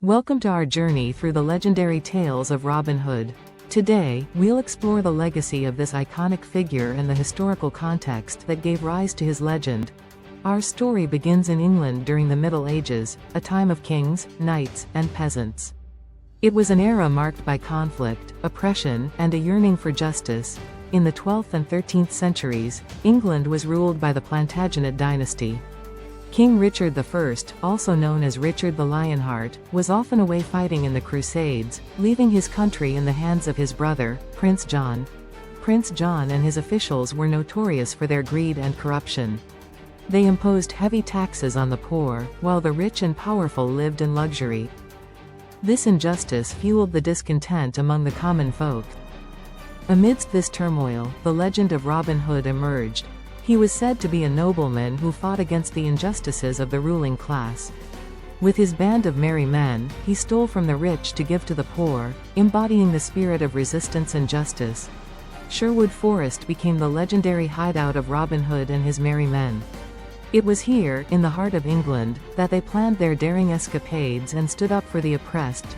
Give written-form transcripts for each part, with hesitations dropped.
Welcome to our journey through the legendary tales of Robin Hood. Today, we'll explore the legacy of this iconic figure and the historical context that gave rise to his legend. Our story begins in England during the Middle Ages, a time of kings, knights, and peasants. It was an era marked by conflict, oppression, and a yearning for justice. In the 12th and 13th centuries, England was ruled by the Plantagenet dynasty. King Richard I, also known as Richard the Lionheart, was often away fighting in the Crusades, leaving his country in the hands of his brother, Prince John. Prince John and his officials were notorious for their greed and corruption. They imposed heavy taxes on the poor, while the rich and powerful lived in luxury. This injustice fueled the discontent among the common folk. Amidst this turmoil, the legend of Robin Hood emerged. He was said to be a nobleman who fought against the injustices of the ruling class. With his band of merry men, he stole from the rich to give to the poor, embodying the spirit of resistance and justice. Sherwood Forest became the legendary hideout of Robin Hood and his merry men. It was here, in the heart of England, that they planned their daring escapades and stood up for the oppressed.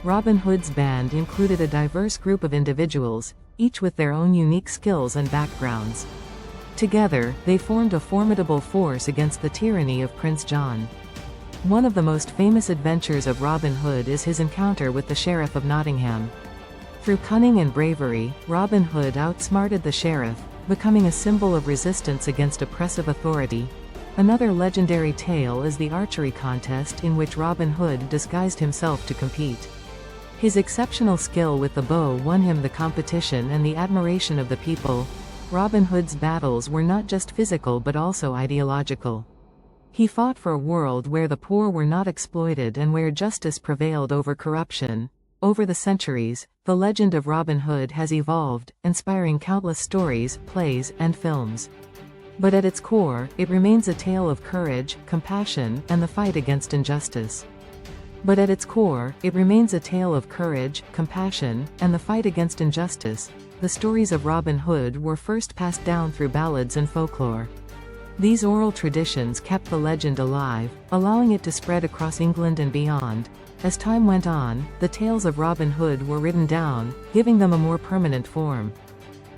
Robin Hood's band included a diverse group of individuals, each with their own unique skills and backgrounds. Together, they formed a formidable force against the tyranny of Prince John. One of the most famous adventures of Robin Hood is his encounter with the Sheriff of Nottingham. Through cunning and bravery, Robin Hood outsmarted the sheriff, becoming a symbol of resistance against oppressive authority. Another legendary tale is the archery contest in which Robin Hood disguised himself to compete. His exceptional skill with the bow won him the competition and the admiration of the people. Robin Hood's battles were not just physical but also ideological. He fought for a world where the poor were not exploited and where justice prevailed over corruption. Over the centuries, the legend of Robin Hood has evolved, inspiring countless stories, plays, and films. But at its core, it remains a tale of courage, compassion, and the fight against injustice. The stories of Robin Hood were first passed down through ballads and folklore. These oral traditions kept the legend alive, allowing it to spread across England and beyond. As time went on, the tales of Robin Hood were written down, giving them a more permanent form.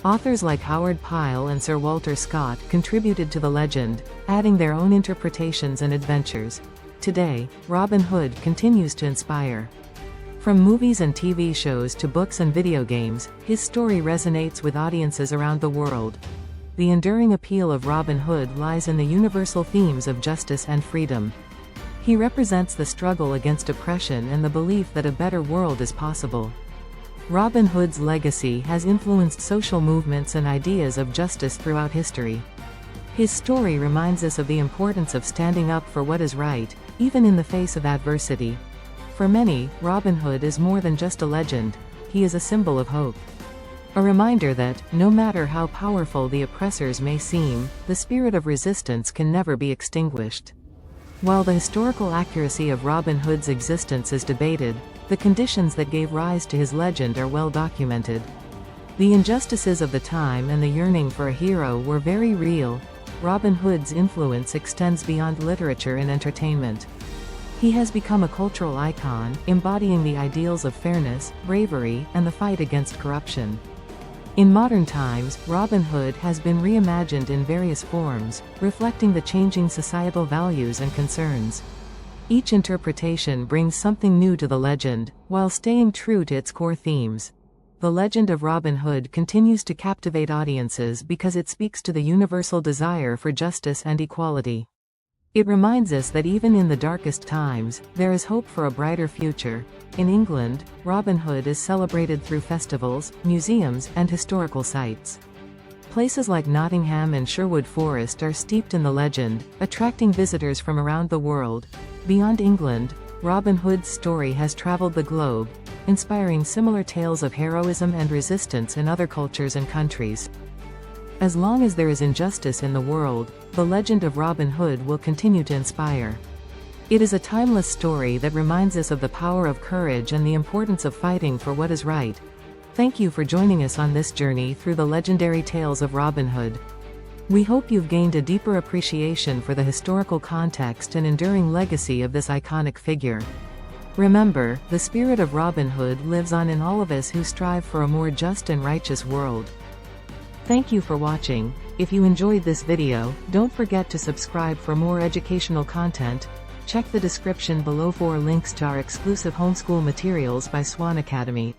Authors like Howard Pyle and Sir Walter Scott contributed to the legend, adding their own interpretations and adventures. Today, Robin Hood continues to inspire. From movies and TV shows to books and video games, his story resonates with audiences around the world. The enduring appeal of Robin Hood lies in the universal themes of justice and freedom. He represents the struggle against oppression and the belief that a better world is possible. Robin Hood's legacy has influenced social movements and ideas of justice throughout history. His story reminds us of the importance of standing up for what is right, even in the face of adversity. For many, Robin Hood is more than just a legend, he is a symbol of hope. A reminder that, no matter how powerful the oppressors may seem, the spirit of resistance can never be extinguished. While the historical accuracy of Robin Hood's existence is debated, the conditions that gave rise to his legend are well documented. The injustices of the time and the yearning for a hero were very real. Robin Hood's influence extends beyond literature and entertainment. He has become a cultural icon, embodying the ideals of fairness, bravery, and the fight against corruption. In modern times, Robin Hood has been reimagined in various forms, reflecting the changing societal values and concerns. Each interpretation brings something new to the legend, while staying true to its core themes. The legend of Robin Hood continues to captivate audiences because it speaks to the universal desire for justice and equality. It reminds us that even in the darkest times, there is hope for a brighter future. In England, Robin Hood is celebrated through festivals, museums, and historical sites. Places like Nottingham and Sherwood Forest are steeped in the legend, attracting visitors from around the world. Beyond England, Robin Hood's story has traveled the globe, inspiring similar tales of heroism and resistance in other cultures and countries. As long as there is injustice in the world, the legend of Robin Hood will continue to inspire. It is a timeless story that reminds us of the power of courage and the importance of fighting for what is right. Thank you for joining us on this journey through the legendary tales of Robin Hood. We hope you've gained a deeper appreciation for the historical context and enduring legacy of this iconic figure. Remember, the spirit of Robin Hood lives on in all of us who strive for a more just and righteous world. Thank you for watching. If you enjoyed this video, don't forget to subscribe for more educational content. Check the description below for links to our exclusive homeschool materials by Swan Academy.